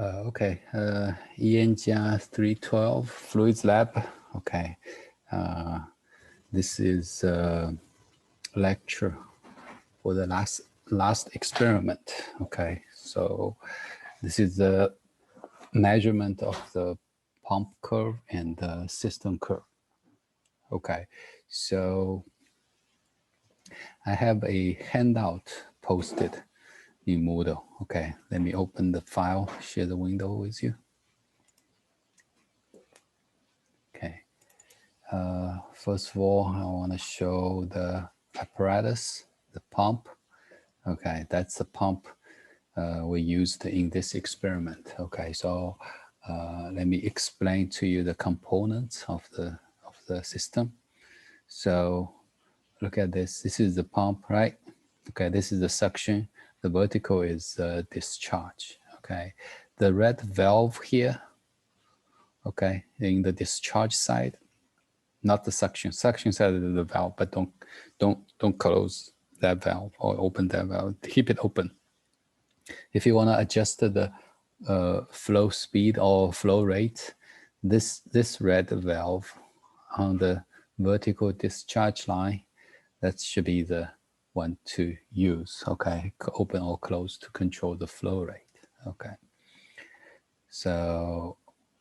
Okay, EN 312 fluids lab. Okay, this is a lecture for the last experiment. Okay, so this is the measurement of the pump curve and the system curve. Okay, so I have a handout posted in Moodle. Okay, let me open the file, share the window with you. Okay. First of all, I want to show the apparatus, the pump. Okay, that's the pump we used in this experiment. Okay, so let me explain to you the components of the system. So look at this. This is the pump, right? Okay, this is the suction. The vertical is discharge. Okay, the red valve here. Okay, in the discharge side. Not the suction. Suction side of the valve, but don't close that valve or open that valve. Keep it open. If you want to adjust the flow speed or flow rate, this red valve on the vertical discharge line, that should be the one to use. Okay, open or close to control the flow rate. Okay. So,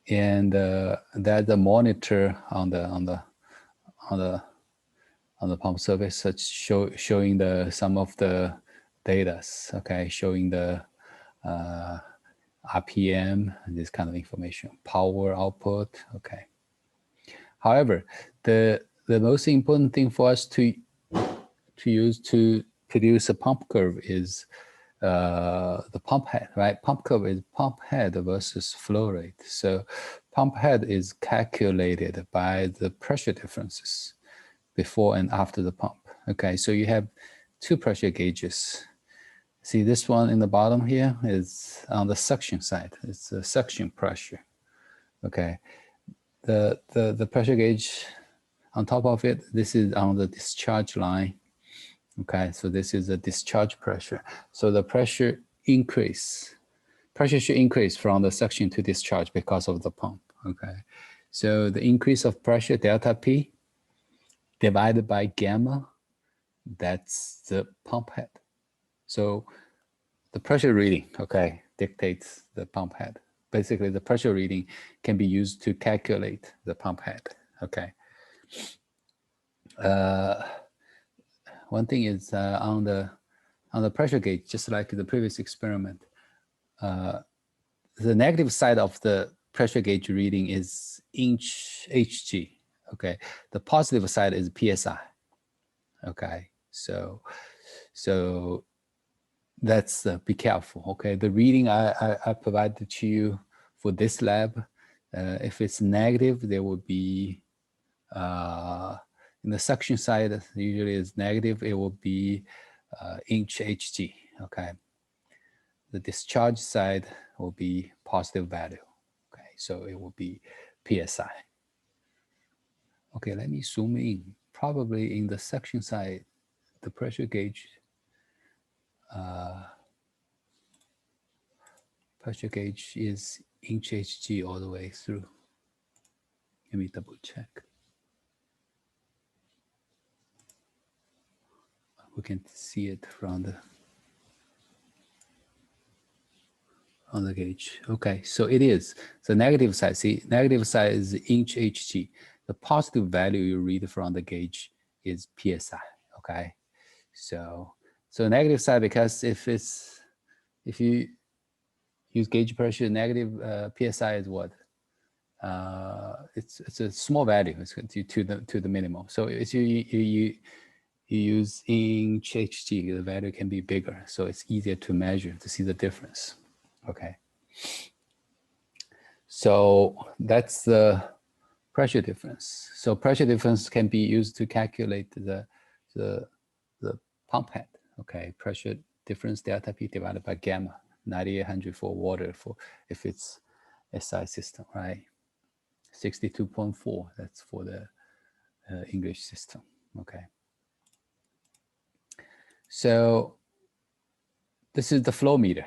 and that the monitor on the pump surface, such showing the some of the data. Okay, showing the RPM, this kind of information, power output. Okay. However, the most important thing for us to use to produce a pump curve is the pump head, right? Pump curve is pump head versus flow rate. So pump head is calculated by the pressure differences before and after the pump. Okay, so you have two pressure gauges. See this one in the bottom here is on the suction side. It's the suction pressure. Okay, the pressure gauge on top of it, this is on the discharge line. Okay, so this is the discharge pressure. So the pressure should increase from the suction to discharge because of the pump. Okay, so the increase of pressure, delta P, divided by gamma, that's the pump head. So the pressure reading, okay, dictates the pump head. Basically, the pressure reading can be used to calculate the pump head, okay. One thing is on the pressure gauge, just like the previous experiment, the negative side of the pressure gauge reading is inch Hg, okay. The positive side is PSI, okay. So that's be careful, okay. The reading I provided to you for this lab, if it's negative, there will be in the suction side, usually is negative, it will be inch Hg, okay. The discharge side will be positive value, okay. So it will be PSI. Okay, let me zoom in. Probably in the suction side, the pressure gauge is inch Hg all the way through. Let me double check. We can see it from the on the gauge. Okay, so it is the negative side. See, negative side is inch Hg. The positive value you read from the gauge is PSI. Okay, so negative side, because if you use gauge pressure, negative PSI is what? It's a small value. It's to the minimum. So if you use inch Hg, the value can be bigger. So it's easier to measure to see the difference. Okay. So that's the pressure difference. So pressure difference can be used to calculate the pump head. Okay, pressure difference delta P divided by gamma, 9800 for water, for if it's SI system, right? 62.4, that's for the English system. Okay. So this is the flow meter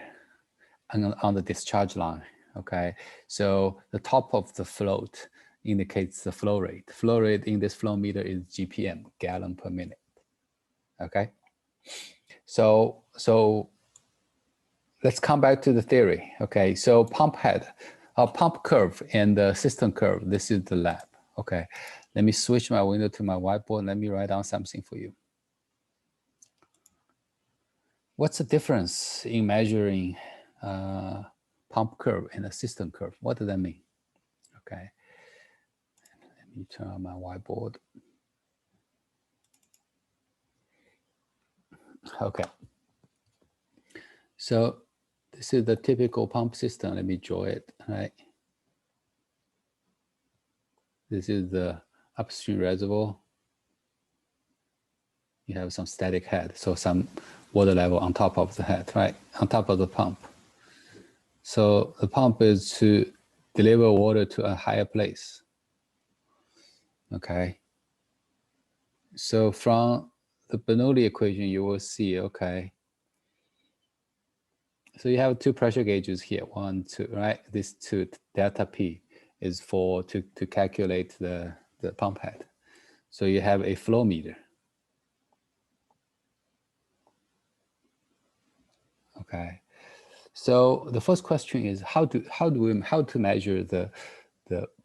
on the discharge line. Okay, so the top of the float indicates the flow rate. Flow rate in this flow meter is GPM, gallon per minute. Okay, so let's come back to the theory. Okay, so pump head, pump curve and the system curve. This is the lab. Okay, let me switch my window to my whiteboard. Let me write down something for you. What's the difference in measuring pump curve and a system curve? What does that mean? Okay, let me turn on my whiteboard. Okay, so this is the typical pump system. Let me draw it, right? This is the upstream reservoir. You have some static head, so some water level on top of the head, right? On top of the pump. So the pump is to deliver water to a higher place. Okay. So from the Bernoulli equation, you will see, okay. So you have two pressure gauges here, 1, 2, right? This 2, delta P is for to calculate the pump head. So you have a flow meter. Okay. So the first question is how to measure the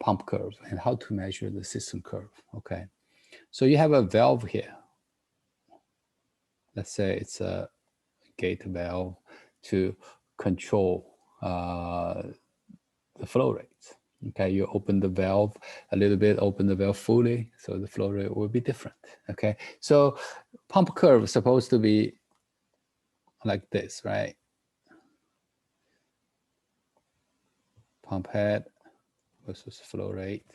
pump curve and how to measure the system curve. Okay. So you have a valve here. Let's say it's a gate valve to control the flow rate. Okay, you open the valve a little bit, open the valve fully, so the flow rate will be different. Okay, so pump curve is supposed to be like this, right? Pump head versus flow rate.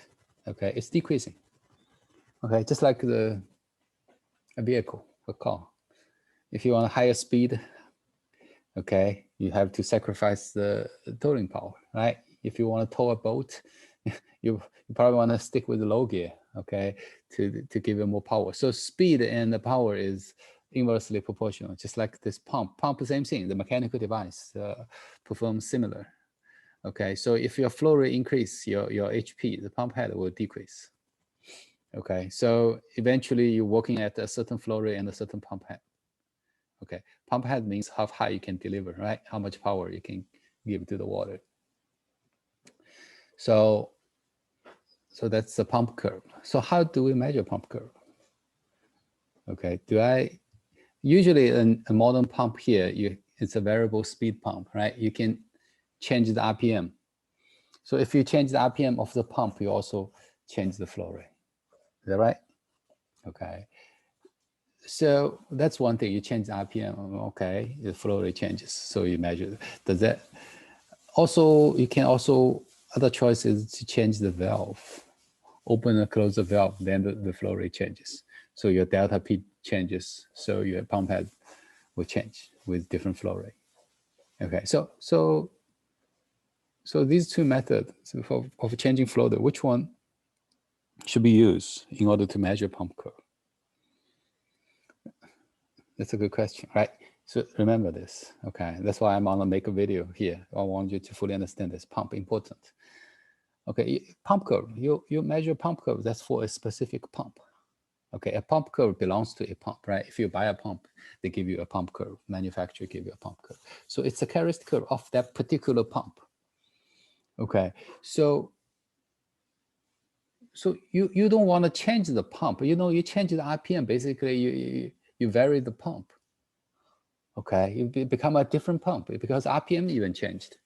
Okay, it's decreasing. Okay, just like a vehicle, a car. If you want a higher speed, okay, you have to sacrifice the towing power, right? If you want to tow a boat, you probably want to stick with the low gear, okay, to give it more power. So speed and the power is inversely proportional, just like this pump. Pump, the same thing. The mechanical device performs similar. Okay, so if your flow rate increase, your HP, the pump head will decrease. Okay, so eventually you're working at a certain flow rate and a certain pump head. Okay, pump head means how high you can deliver, right? How much power you can give to the water. So that's the pump curve. So how do we measure pump curve? Okay, usually a modern pump here, it's a variable speed pump, right? You can change the RPM. So if you change the RPM of the pump, you also change the flow rate. Is that right? Okay. So that's one thing. You change the RPM. Okay, the flow rate changes. So you measure. Does that also? You can also other choice is to change the valve, open and close the valve. Then the flow rate changes. So your delta P changes. So your pump head will change with different flow rate. Okay. So these two methods of changing flow rate, which one should be used in order to measure pump curve? That's a good question, right? So remember this, okay? That's why I'm gonna make a video here. I want you to fully understand this. Pump important. Okay, pump curve. You measure pump curve. That's for a specific pump. Okay, a pump curve belongs to a pump, right? If you buy a pump, they give you a pump curve. Manufacturer give you a pump curve. So it's a characteristic curve of that particular pump. Okay, so you don't want to change the pump. You know, you change the RPM. Basically, you vary the pump. Okay, you become a different pump because RPM even changed.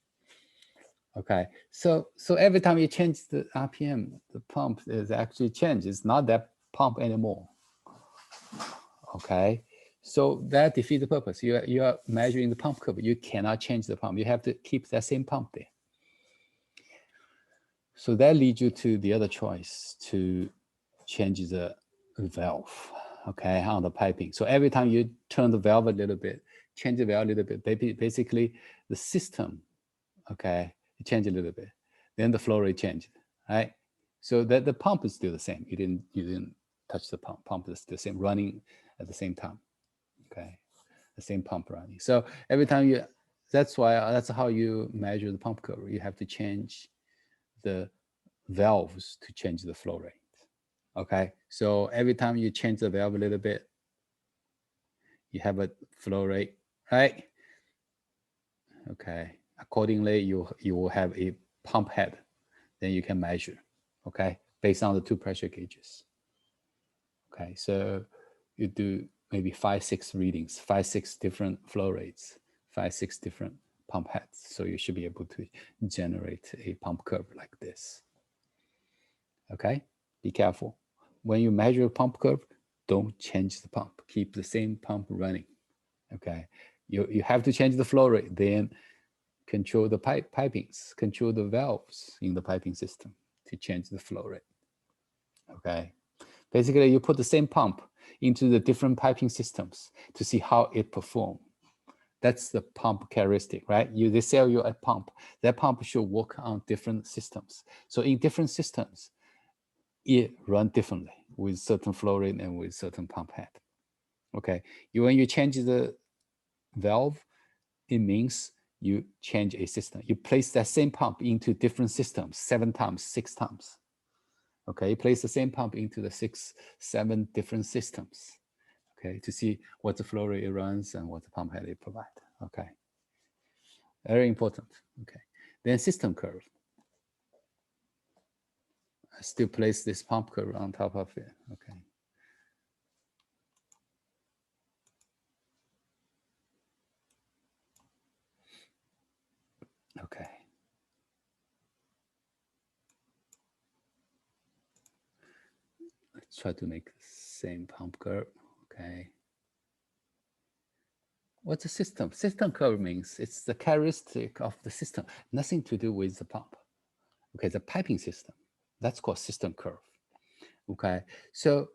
Okay, so every time you change the RPM, the pump is actually changed. It's not that pump anymore. Okay, so that defeats the purpose. You are measuring the pump curve. You cannot change the pump. You have to keep that same pump there. So that leads you to the other choice to change the valve, okay, on the piping. So every time you turn the valve a little bit, change the valve a little bit, basically the system, okay, it changed a little bit. Then the flow rate changed, right? So that the pump is still the same. You didn't touch the pump. Pump is the same, running at the same time, okay, the same pump running. So every time you that's why that's how you measure the pump curve. You have to change the valves to change the flow rate. Okay, so every time you change the valve a little bit, you have a flow rate, right? Okay, accordingly, you will have a pump head. Then you can measure, okay, based on the two pressure gauges. Okay, so you do maybe 5-6 readings, 5-6 different flow rates, 5-6 different pump heads. So you should be able to generate a pump curve like this. Okay, be careful. When you measure a pump curve, don't change the pump. Keep the same pump running. Okay, you have to change the flow rate, then control the pipings, control the valves in the piping system to change the flow rate. Okay, basically you put the same pump into the different piping systems to see how it performs. That's the pump characteristic, right? They sell you a pump. That pump should work on different systems. So in different systems, it runs differently with certain flow rate and with certain pump head. Okay, when you change the valve, it means you change a system. You place that same pump into different systems 7 times, 6 times. Okay, you place the same pump into the 6, 7 different systems. Okay, to see what the flow rate it runs and what the pump head it provides. Okay, very important. Okay, then system curve. I still place this pump curve on top of it. Okay. Okay. Let's try to make the same pump curve. Okay. What's a system? System curve means it's the characteristic of the system, nothing to do with the pump. Okay, the piping system. That's called system curve. Okay, so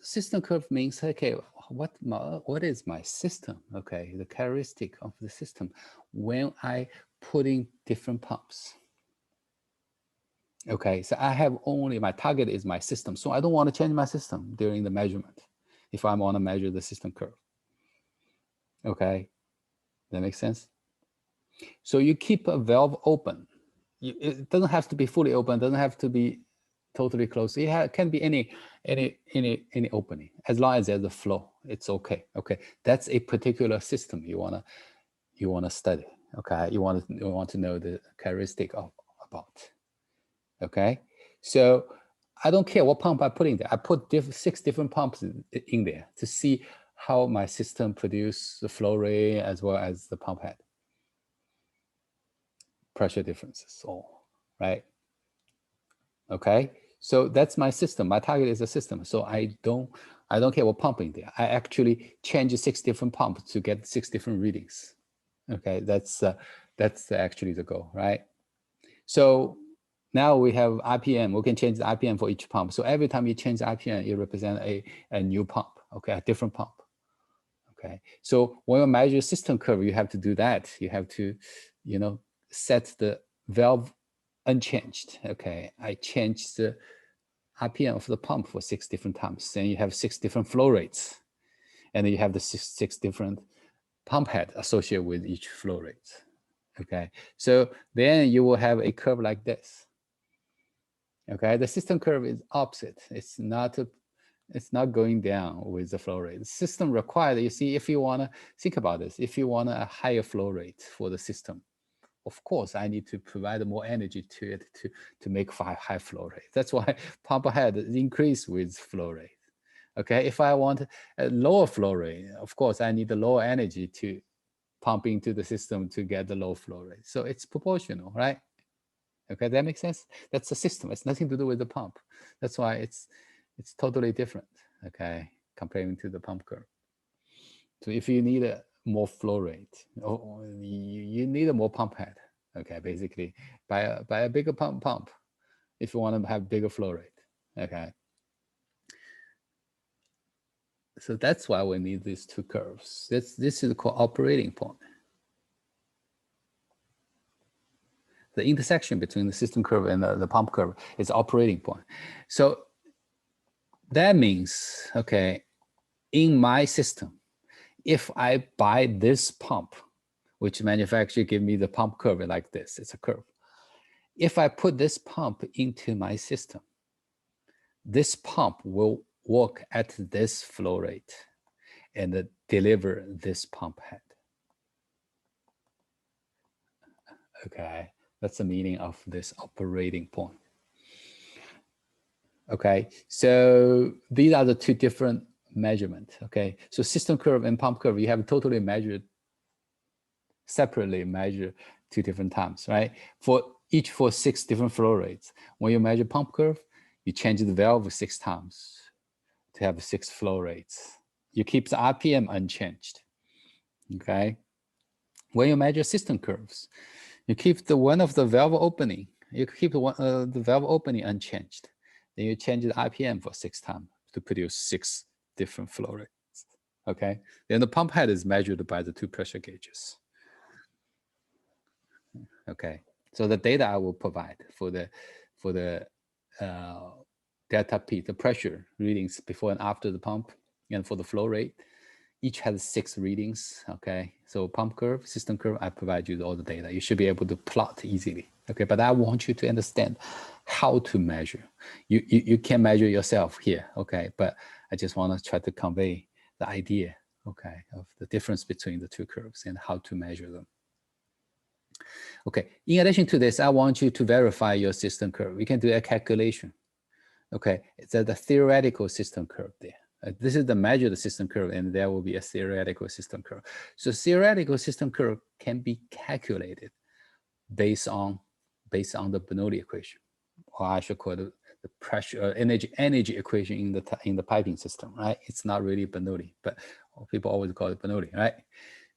system curve means, okay, what is my system? Okay, the characteristic of the system when I put in different pumps. Okay, so I have only, my target is my system. So I don't want to change my system during the measurement if I want to measure the system curve. Okay, that makes sense? So you keep a valve open. It doesn't have to be fully open, doesn't have to be totally closed. It can be any opening, as long as there's a flow, it's okay. Okay, that's a particular system you wanna study. Okay, you want to know the characteristic about. Okay, so I don't care what pump I put in there. I put 6 different pumps in there to see how my system produce the flow rate as well as the pump head. Pressure differences, all right. Okay, so that's my system. My target is a system. So I don't care what pump in there. I actually change 6 different pumps to get 6 different readings. Okay, that's actually the goal, right? So now we have RPM. We can change the RPM for each pump. So every time you change the RPM, it represents a new pump. Okay, a different pump. Okay, so when you measure system curve, you have to do that. You have to, set the valve unchanged. Okay, I changed the RPM of the pump for 6 different times. Then you have 6 different flow rates, and then you have the six different pump head associated with each flow rate. Okay, so then you will have a curve like this. Okay, the system curve is opposite. It's not going down with the flow rate. The system required, you see, if you want to think about this, if you want a higher flow rate for the system, of course, I need to provide more energy to it to make high flow rate. That's why pump head increase with flow rate. Okay, if I want a lower flow rate, of course, I need the lower energy to pump into the system to get the low flow rate. So it's proportional, right? Okay, that makes sense. That's the system. It's nothing to do with the pump. That's why it's totally different. Okay, comparing to the pump curve. So if you need a more flow rate, or you need a more pump head. Okay, basically by a bigger pump if you want to have bigger flow rate. Okay, so that's why we need these 2 curves. This is called operating point. The intersection between the system curve and the pump curve is operating point. So that means, okay, in my system, if I buy this pump which manufacturer give me the pump curve like this. It's a curve. If I put this pump into my system, this pump will work at this flow rate and deliver this pump head. Okay, that's the meaning of this operating point. Okay, so these are the two different measurements. Okay, so system curve and pump curve, you have totally measured, separately measured 2 different times, right? For 6 different flow rates. When you measure pump curve, you change the valve 6 times to have 6 flow rates. You keep the RPM unchanged. Okay, when you measure system curves, you keep the one of the valve opening. You keep the valve opening unchanged. Then you change the RPM for 6 times to produce 6 different flow rates. Okay. Then the pump head is measured by the 2 pressure gauges. Okay. So the data I will provide for the delta P, the pressure readings before and after the pump, and for the flow rate, each has 6 readings. Okay. So pump curve, system curve, I provide you all the data. You should be able to plot easily. Okay. But I want you to understand how to measure. You can measure yourself here. Okay. But I just want to try to convey the idea, okay, of the difference between the 2 curves and how to measure them. Okay. In addition to this, I want you to verify your system curve. We can do a calculation. Okay. It's the theoretical system curve there. This is the measured system curve, and there will be a theoretical system curve. So theoretical system curve can be calculated based on the Bernoulli equation, or I should call it the pressure energy equation in the piping system, right? It's not really Bernoulli, but people always call it Bernoulli, right?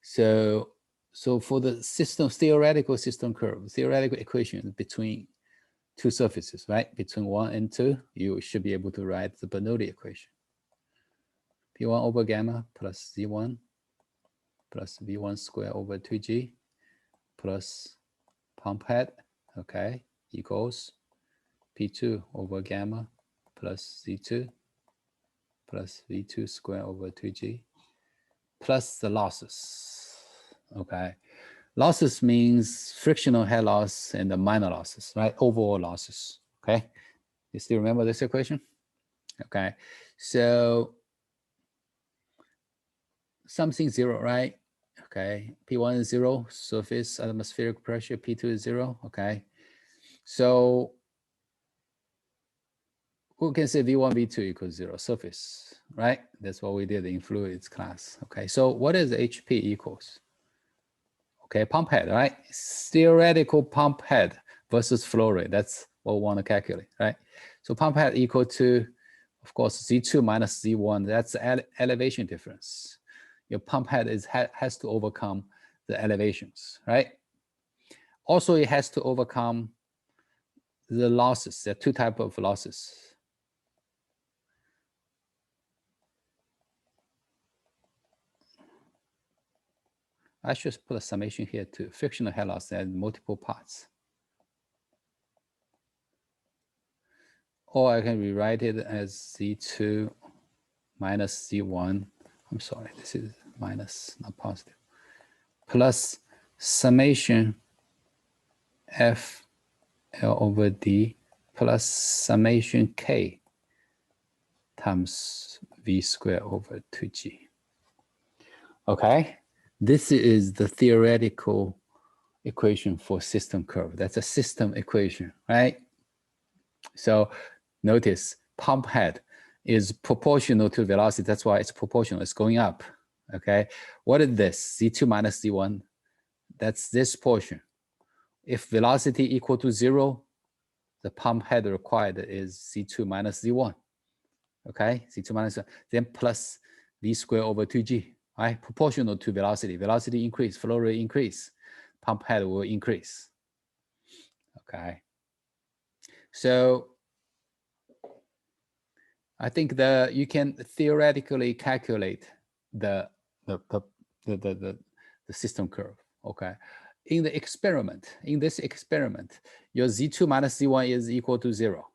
So for the theoretical system curve, theoretical equation between 2 surfaces, right? Between 1 and 2, you should be able to write the Bernoulli equation. P1 over gamma plus Z1 plus V1 square over 2G plus pump head, okay, equals P2 over gamma plus Z2 plus V2 square over 2G plus the losses, okay. Losses means frictional head loss and the minor losses, right? Overall losses, okay. You still remember this equation? Okay, so something 0, right? Okay, P1 is 0, surface atmospheric pressure, P2 is 0, okay? So we can say V1, V2 equals 0, surface, right? That's what we did in fluids class, okay? So what is HP equals? Okay, pump head, right? Theoretical pump head versus flow rate, that's what we want to calculate, right? So pump head equal to, of course, Z2 minus Z1, that's the elevation difference. Your pump head has to overcome the elevations, right? Also, it has to overcome the losses. There are 2 types of losses. I should put a summation here too. Frictional head loss and multiple parts. Or I can rewrite it as Z2 minus Z1. I'm sorry, this is minus, not positive. Plus summation F L over D plus summation K times V squared over 2G. Okay, this is the theoretical equation for system curve. That's a system equation, right? So notice pump head is proportional to velocity. That's why it's proportional. It's going up. Okay. What is this? Z2 minus Z1. That's this portion. If velocity equal to 0, the pump head required is Z2 minus Z1. Okay. Z2 minus Z1. Then plus V squared over 2G. Right? Proportional to velocity. Velocity increase, flow rate increase. Pump head will increase. Okay. So I think you can theoretically calculate the system curve. Okay. In this experiment, your Z2 minus Z1 is equal to 0.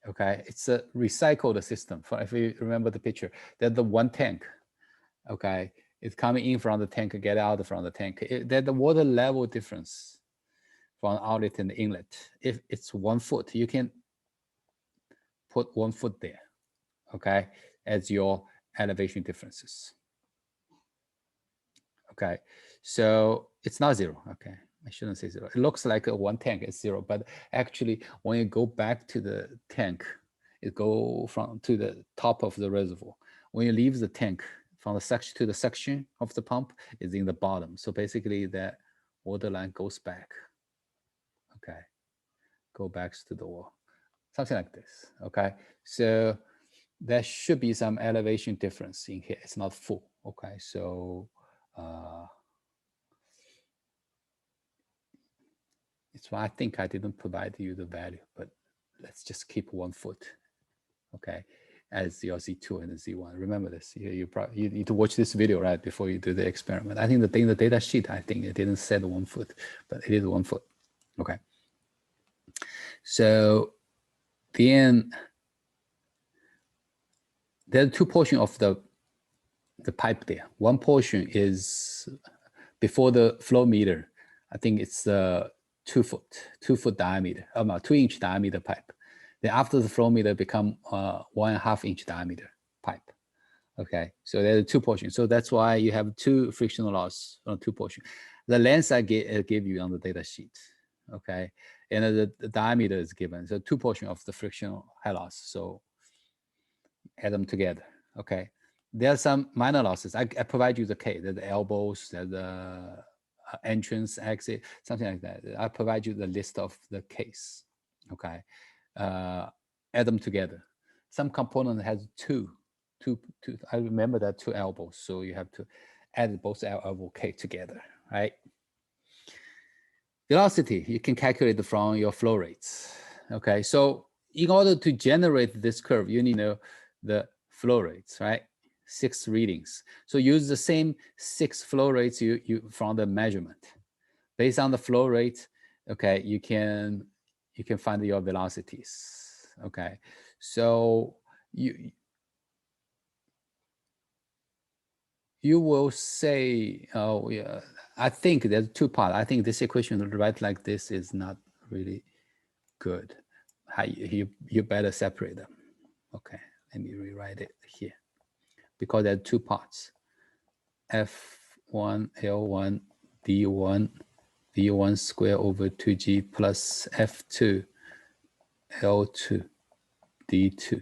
Okay, it's a recycled system. If you remember the picture, there's the 1 tank. Okay, It's coming in from the tank, get out from the tank. There's the water level difference from outlet and inlet. If it's 1 foot, you can put 1 foot there, okay, as your elevation differences. Okay, so it's not 0. Okay, I shouldn't say 0. It looks like one tank is 0, but actually when you go back to the tank, it go from to the top of the reservoir. When you leave the tank, from the section to the section of the pump is in the bottom. So basically that water line goes back. Okay, go back to the wall, something like this. Okay, so there should be some elevation difference in here. It's not full. Okay, so it's why I think I didn't provide you the value, but let's just keep 1 foot, okay, as your Z2 and the Z1. Remember this. You need to watch this video right before you do the experiment. I think in the data sheet, I think it didn't say 1 foot, but it is 1 foot. Okay. So then there are 2 portions of the pipe there. One portion is before the flow meter. I think it's 2 foot diameter, 2 inch diameter pipe. Then after the flow meter become 1.5 inch diameter pipe. Okay, so there are 2 portions. So that's why you have 2 frictional loss on 2 portions. The length I gave you on the data sheet. Okay, and the diameter is given. So 2 portions of the frictional head loss. So add them together. Okay, there are some minor losses. I provide you the case. There's the elbows, there's the entrance, exit, something like that. I provide you the list of the case. Okay, add them together. Some component has two. I remember that 2 elbows, so you have to add both elbow case together, right? Velocity, you can calculate from your flow rates. Okay, so in order to generate this curve, you need to know the flow rates, right? 6 readings. So use the same 6 flow rates you from the measurement. Based on the flow rate, okay, you can find your velocities. Okay, so you will say, oh yeah, I think there's 2 parts. I think this equation right like this is not really good. You better separate them. Okay, let me rewrite it here. Because there are 2 parts. F1, L1, D1, V1 square over 2G plus F2, L2, D2,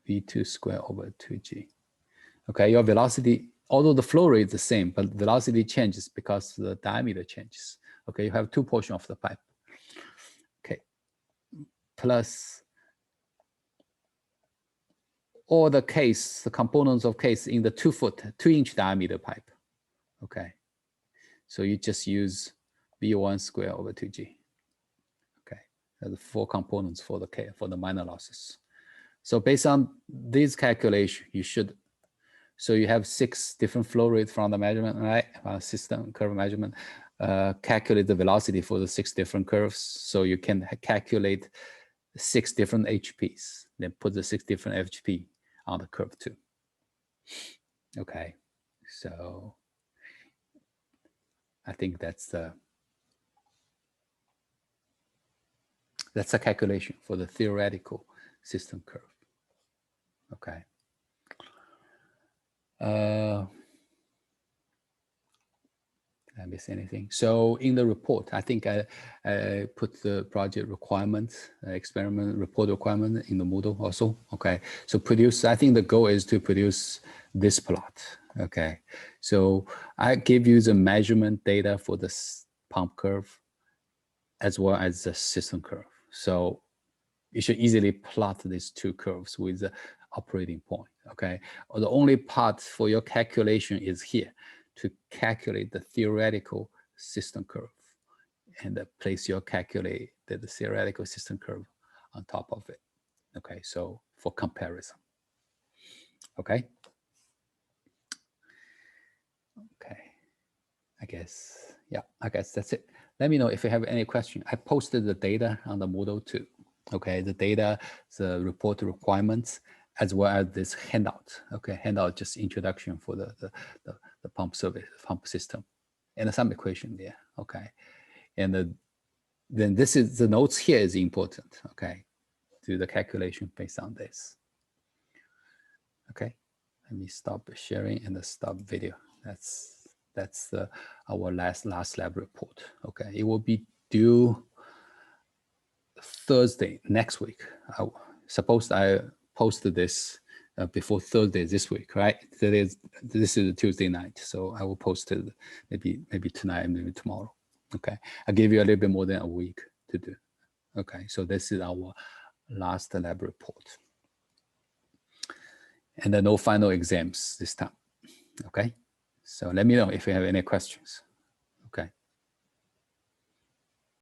V2 square over 2G. Okay, your velocity, although the flow rate is the same, but velocity changes because the diameter changes. Okay, you have 2 portions of the pipe. Okay, plus all the case, the components of case in the 2 inch diameter pipe. Okay, so you just use V1 square over 2G. Okay, there's 4 components for the minor losses. So based on this calculation, you should. So you have 6 different flow rates from the measurement, right? System curve measurement. Calculate the velocity for the 6 different curves. So you can calculate 6 different HPs. Then put the 6 different HP on the curve too. Okay, so I think that's a calculation for the theoretical system curve. Okay. Did I miss anything? So in the report, I think I put the project requirements, experiment report requirement in the Moodle also. Okay, so I think the goal is to produce this plot. Okay, so I give you the measurement data for the pump curve as well as the system curve. So you should easily plot these 2 curves with the operating point. Okay, the only part for your calculation is here to calculate the theoretical system curve and place your calculated the theoretical system curve on top of it. Okay, so for comparison. Okay. Okay, I guess that's it. Let me know if you have any question. I posted the data on the Moodle too. Okay, the data, the report requirements, as well as this handout. Okay, handout just introduction for the the pump system, and some equation there. Okay, and then this is the notes here is important. Okay, do the calculation based on this. Okay, let me stop sharing and stop video. That's our last lab report. Okay, it will be due Thursday next week. Suppose I posted this before Thursday this week, right? This is Tuesday night, so I will post it maybe tonight, maybe tomorrow. Okay, I give you a little bit more than a week to do. Okay, so this is our last lab report, and then no final exams this time. Okay, so let me know if you have any questions.